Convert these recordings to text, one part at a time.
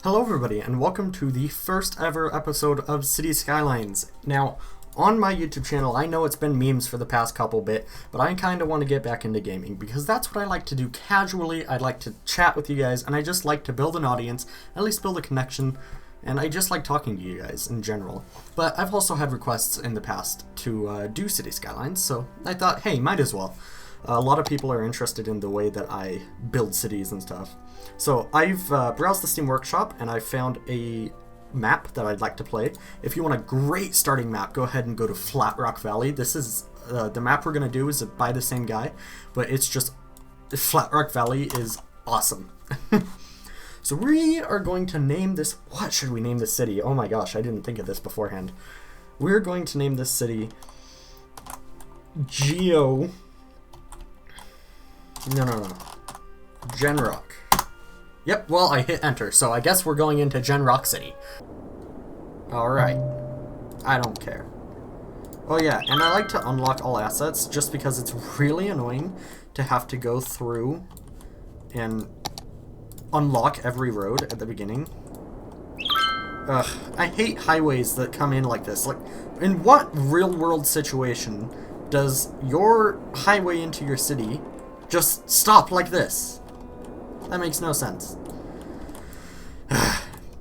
Hello everybody, and welcome to the first ever episode of City Skylines. Now, on my YouTube channel, I know it's been memes for the past couple bit, but I kind of want to get back into gaming, because that's what I like to do casually. I like to chat with you guys, and I just like to build an audience, at least build a connection, and I just like talking to you guys in general. But I've also had requests in the past to do City Skylines, so I thought, hey, might as well. A lot of people are interested in the way that I build cities and stuff. So I've browsed the Steam Workshop and I found a map that I'd like to play. If you want a great starting map, go ahead and go to Flat Rock Valley. This is the map we're going to do is by the same guy, but it's just Flat Rock Valley is awesome. So we are going to name this, what should we name this city? Oh my gosh, I didn't think of this beforehand. We're going to name this city No. Genrock. Yep, well, I hit enter, so I guess we're going into Genrock City. Alright. I don't care. Oh yeah, and I like to unlock all assets just because it's really annoying to have to go through and unlock every road at the beginning. Ugh, I hate highways that come in like this. Like, in what real-world situation does your highway into your city just stop like this? That makes no sense.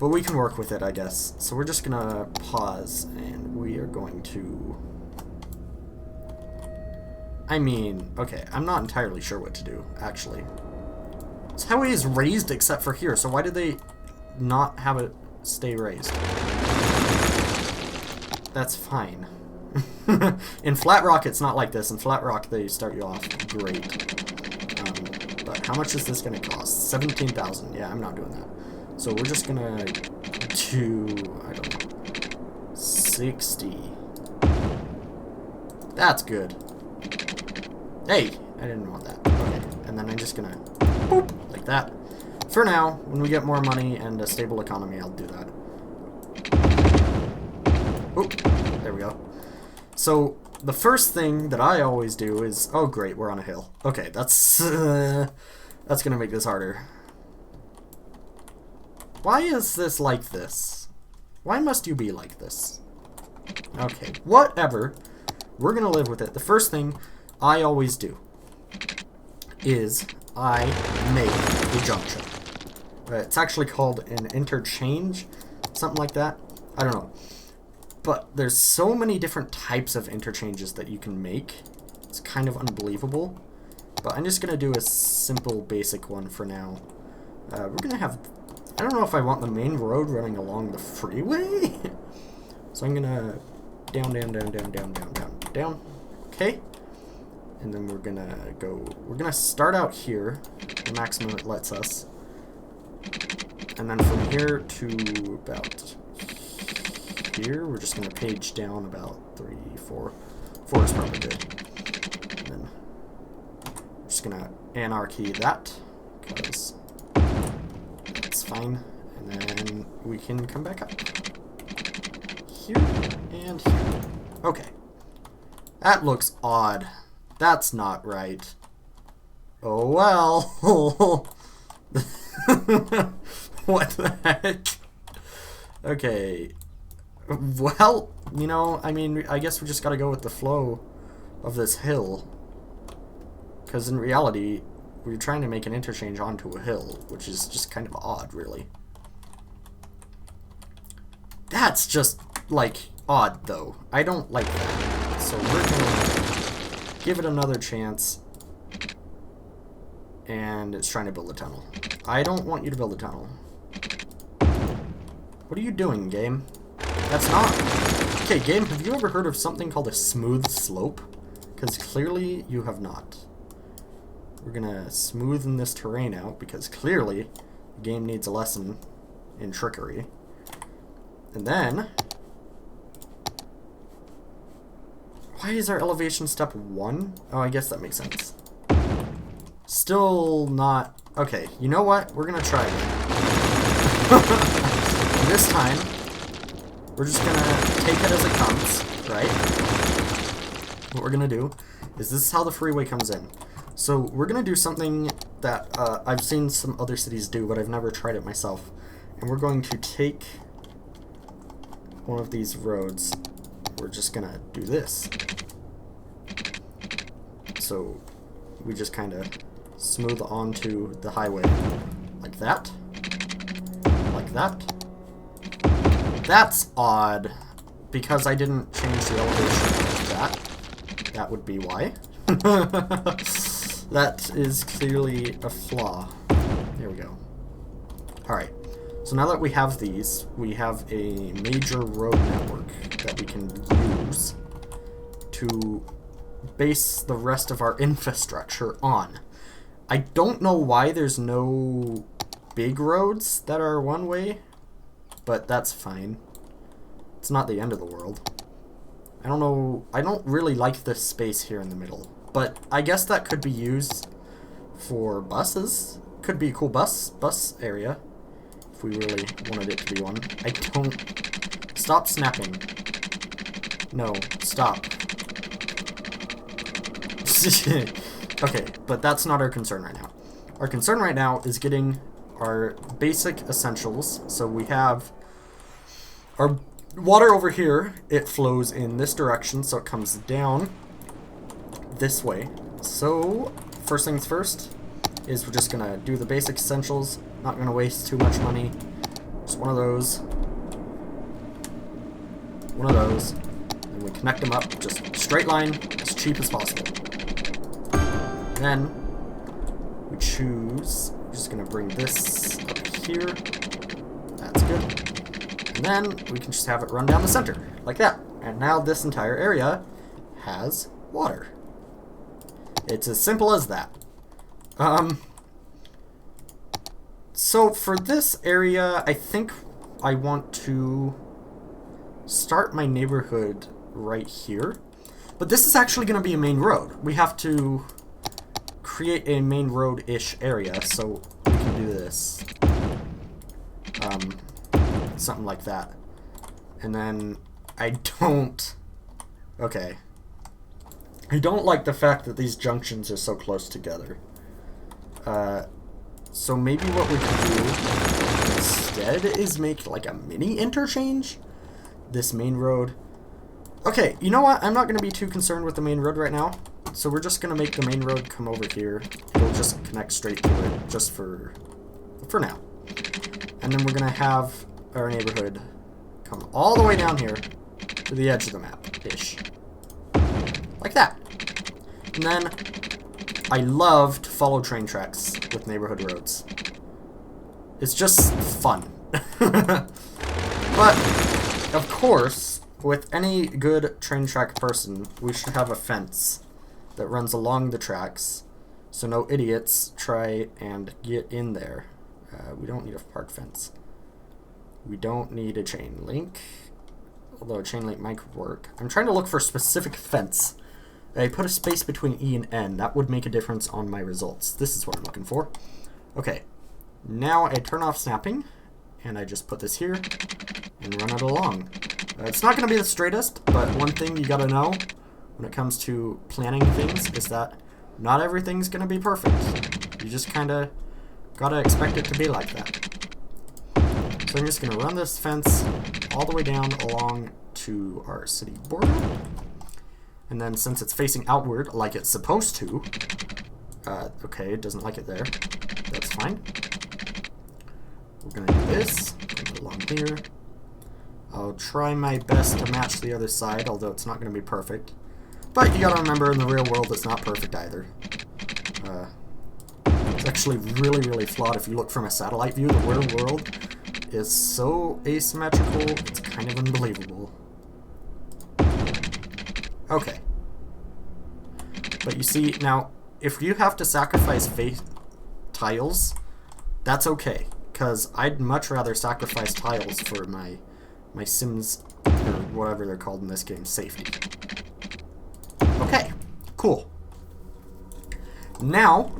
But we can work with it, I guess. So we're just gonna pause, and we are going to... okay, I'm not entirely sure what to do, actually. This highway is raised except for here, so why did they not have it stay raised? That's fine. In Flat Rock, it's not like this. In Flat Rock, they start you off great. But how much is this going to cost? 17,000. Yeah, I'm not doing that. So we're just going to do, I don't know, 60. That's good. Hey, I didn't want that. Okay, and then I'm just going to, boop, like that. For now, when we get more money and a stable economy, I'll do that. Oop, there we go. So, the first thing that I always do is... Oh, great, we're on a hill. Okay, that's gonna make this harder. Why is this like this? Why must you be like this? Okay, whatever. We're gonna live with it. The first thing I always do is I make a junction. It's actually called an interchange, something like that. I don't know. But there's so many different types of interchanges that you can make. It's kind of unbelievable. But I'm just going to do a simple, basic one for now. We're going to have... I don't know if I want the main road running along the freeway. So I'm going to... Down. Okay. And then we're going to go... We're going to start out here. The maximum it lets us. And then from here to about... here, we're just going to page down about 3, 4. 4 is probably good. And then we're just going to anarchy that, because it's fine. And then we can come back up. Here and here. Okay. That looks odd. That's not right. Oh well. What the heck? Okay. Well, you know, I mean, I guess we just gotta go with the flow of this hill. Because in reality, we're trying to make an interchange onto a hill, which is just kind of odd, really. That's just, like, odd, though. I don't like that. So we're gonna give it another chance. And it's trying to build a tunnel. I don't want you to build a tunnel. What are you doing, game? That's not... Okay, game, have you ever heard of something called a smooth slope? Because clearly you have not. We're gonna smoothen this terrain out, because clearly the game needs a lesson in trickery. And then... Why is our elevation step 1? Oh, I guess that makes sense. Still not... Okay, you know what? We're gonna try again. This time... We're just gonna take it as it comes, right? What we're gonna do is this is how the freeway comes in. So we're gonna do something that I've seen some other cities do, but I've never tried it myself. And we're going to take one of these roads. We're just gonna do this. So we just kind of smooth onto the highway like that. Like that. That's odd, because I didn't change the elevation of that. That would be why. That is clearly a flaw. There we go. Alright, so now that we have these, we have a major road network that we can use to base the rest of our infrastructure on. I don't know why there's no big roads that are one way, but that's fine. It's not the end of the world. I don't know, I don't really like this space here in the middle, but I guess that could be used for buses. Could be a cool bus area if we really wanted it to be one. I don't... Stop snapping. No, stop. Okay, but that's not our concern right now. Our concern right now is getting our basic essentials. So we have our water over here. It flows in this direction, so it comes down this way. So first things first is we're just gonna do the basic essentials. Not gonna waste too much money. Just one of those. One of those. And we connect them up, just straight line, as cheap as possible. Then we choose, we're just gonna bring this up here. That's good. And then we can just have it run down the center, like that. And now this entire area has water. It's as simple as that. So for this area, I think I want to start my neighborhood right here. But this is actually going to be a main road. We have to create a main road-ish area, so we can do this. Something like that. And then I don't... Okay. I don't like the fact that these junctions are so close together. So maybe what we can do instead is make like a mini interchange. This main road. Okay, you know what? I'm not going to be too concerned with the main road right now. So we're just going to make the main road come over here. It'll just connect straight to it, just for now. And then we're going to have our neighborhood come all the way down here to the edge of the map-ish. Like that. And then I love to follow train tracks with neighborhood roads. It's just fun. But, of course, with any good train track person, we should have a fence that runs along the tracks so no idiots try and get in there. We don't need a park fence. We don't need a chain link, although a chain link might work. I'm trying to look for a specific fence. I put a space between E and N. That would make a difference on my results. This is what I'm looking for. Okay, now I turn off snapping, and I just put this here and run it along. It's not going to be the straightest, but one thing you got to know when it comes to planning things is that not everything's going to be perfect. You just kind of got to expect it to be like that. So I'm just going to run this fence all the way down along to our city border. And then since it's facing outward like it's supposed to, okay, it doesn't like it there. That's fine. We're going to do this, put it along here. I'll try my best to match the other side, although it's not going to be perfect. But you got to remember, in the real world, it's not perfect either. It's actually really, really flawed if you look from a satellite view. The real world is so asymmetrical, it's kind of unbelievable. Okay. But you see, now, if you have to sacrifice tiles, that's okay. Because I'd much rather sacrifice tiles for my Sims, or whatever they're called in this game, safety. Okay, cool. Now,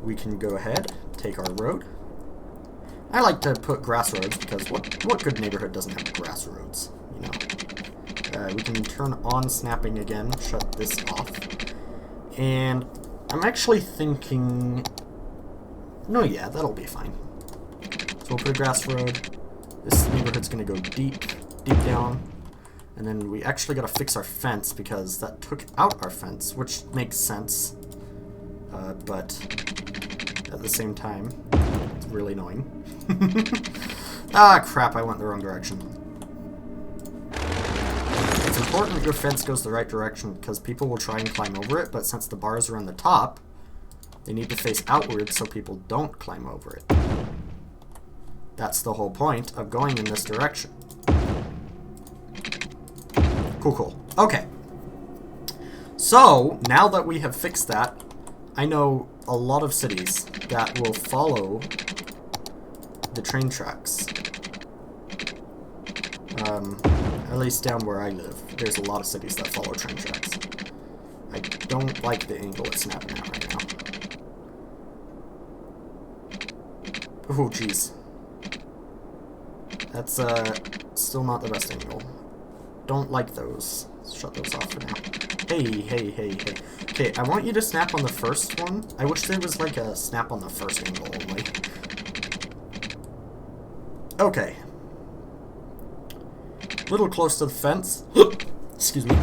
we can go ahead, take our road. I like to put grass roads, because what good neighborhood doesn't have grass roads, you know? We can turn on snapping again, shut this off. And I'm actually thinking... No, yeah, that'll be fine. So we'll put a grass road. This neighborhood's gonna go deep down. And then we actually gotta fix our fence because that took out our fence, which makes sense. But at the same time, it's really annoying. Ah, crap, I went the wrong direction. It's important that your fence goes the right direction because people will try and climb over it, but since the bars are on the top, they need to face outward so people don't climb over it. That's the whole point of going in this direction. Cool. Okay. So, now that we have fixed that, I know a lot of cities that will follow the train tracks. At least down where I live, there's a lot of cities that follow train tracks. I don't like the angle it's snapping at right now. Oh, jeez. That's, still not the best angle. Don't like those. Let's shut those off for now. Hey. Okay, I want you to snap on the first one. I wish there was like a snap on the first angle only. Okay. A little close to the fence. Excuse me.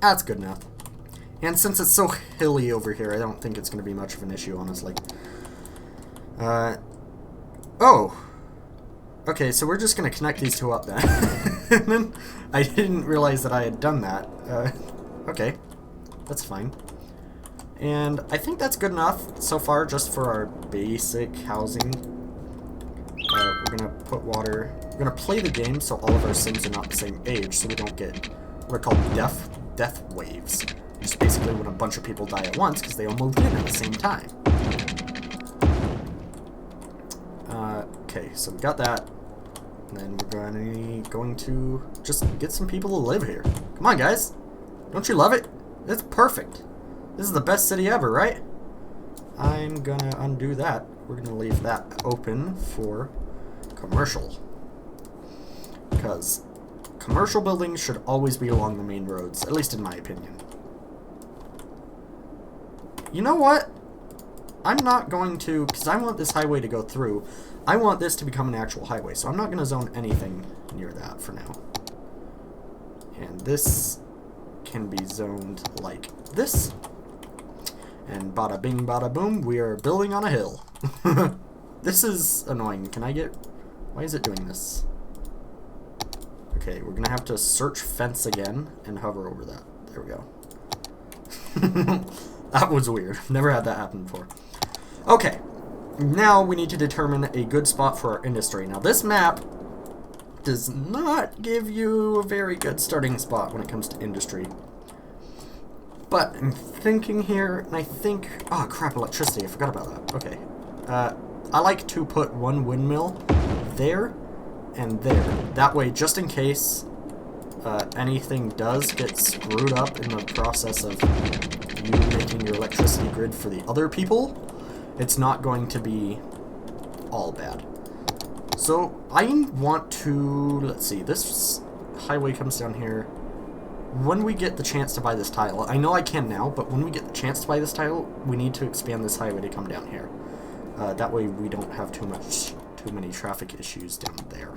That's good enough. And since it's so hilly over here, I don't think it's going to be much of an issue, honestly. Oh. Okay, so we're just going to connect these two up then. I didn't realize that I had done that. Okay. That's fine. And I think that's good enough so far just for our basic housing. We're going to put water. We're going to play the game so all of our sims are not the same age so we don't get what are called death waves. Which is basically when a bunch of people die at once because they all moved in at the same time. Okay, so we got that. And then we're going to just get some people to live here. Come on, guys. Don't you love it? It's perfect. This is the best city ever, right? I'm gonna undo that. We're gonna leave that open for commercial. Because commercial buildings should always be along the main roads, at least in my opinion. You know what? I'm not going to, because I want this highway to go through, I want this to become an actual highway, so I'm not going to zone anything near that for now. And this can be zoned like this. And bada bing bada boom, we are building on a hill. This is annoying. Can I get, why is it doing this? Okay, we're going to have to search fence again and hover over that. There we go. That was weird. Never had that happen before. Okay, now we need to determine a good spot for our industry. Now this map does not give you a very good starting spot when it comes to industry. But I'm thinking here, and I think, oh crap, electricity, I forgot about that. Okay, I like to put one windmill there and there. That way, just in case anything does get screwed up in the process of you making your electricity grid for the other people, it's not going to be all bad. So I want to, let's see, this highway comes down here. When we get the chance to buy this tile, I know I can now, but when we get the chance to buy this tile, we need to expand this highway to come down here. That way we don't have too many traffic issues down there.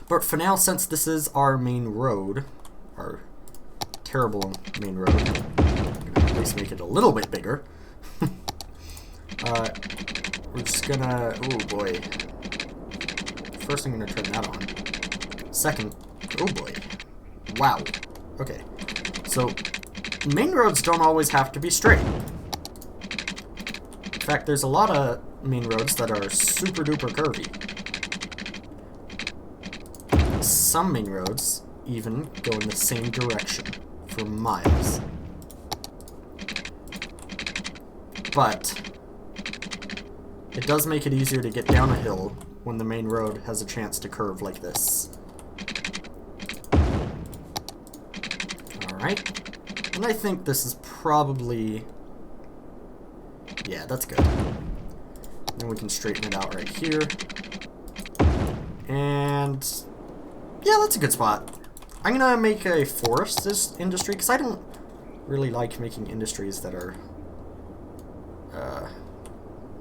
But for now, since this is our main road, our terrible main road, I'm gonna at least make it a little bit bigger. We're just gonna, oh boy. First I'm gonna turn that on. Second, oh boy. Wow. Okay. So, main roads don't always have to be straight. In fact, there's a lot of main roads that are super duper curvy. Some main roads even go in the same direction for miles. But it does make it easier to get down a hill when the main road has a chance to curve like this. Alright. And I think this is probably, yeah, that's good. Then we can straighten it out right here. And yeah, that's a good spot. I'm gonna make a forest industry, because I don't really like making industries that are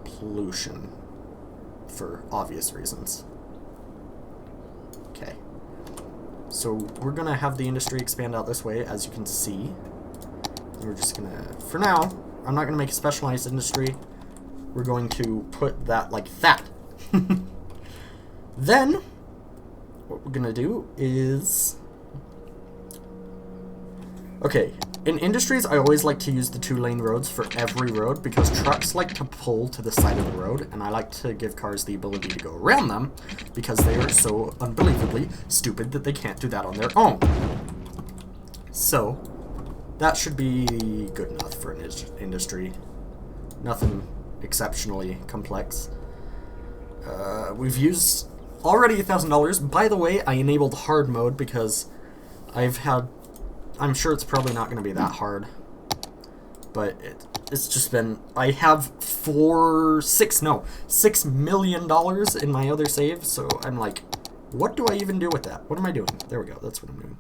pollution for obvious reasons. Okay. So we're gonna have the industry expand out this way, as you can see. We're just gonna, for now, I'm not gonna make a specialized industry. We're going to put that like that. Then, what we're gonna do is... Okay, in industries, I always like to use the 2-lane roads for every road because trucks like to pull to the side of the road, and I like to give cars the ability to go around them because they are so unbelievably stupid that they can't do that on their own. So, that should be good enough for an industry. Nothing exceptionally complex. We've used already $1,000. By the way, I enabled hard mode because I'm sure it's probably not going to be that hard, but it's just been, I have $6 million in my other save, so I'm like, what do I even do with that? What am I doing? There we go, that's what I'm doing.